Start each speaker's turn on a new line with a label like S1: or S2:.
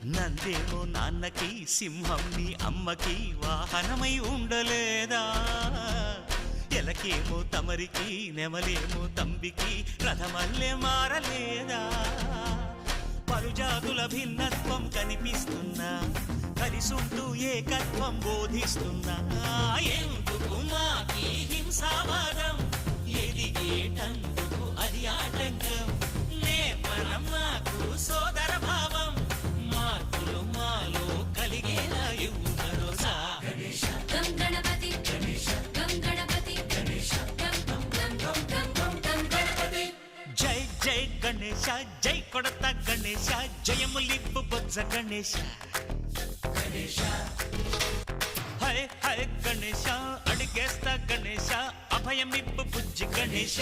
S1: నందేమో నాన్నకి సింహం నీ అమ్మకి వాహనమై ఉండలేదా ఎలకేమో తమరికి నెమలేమో తంబికి రథమల్లే మారలేదా పలుజాతుల భిన్నత్వం కనిపిస్తున్నా కలిసుంటూ ఏకత్వం బోధిస్తున్నా ఎందుకు మాకి హింసావాదం ఎదిగేటందుకు అది ఆటంకం నేపరం మాకు సోదర భావం మార్పులు మాలో కలిగేలా ఇవ్వు భరోసా
S2: గం గణపతి గం గణపతి గం గణపతి
S1: జై జై గణేశ జై కొడత గణేశ జయములిప్పు బొజ్జ గణేశ హై హై గణేశ అడిగేస్తా గణేశ అభయమిప్పు బుజ్జి గణేశ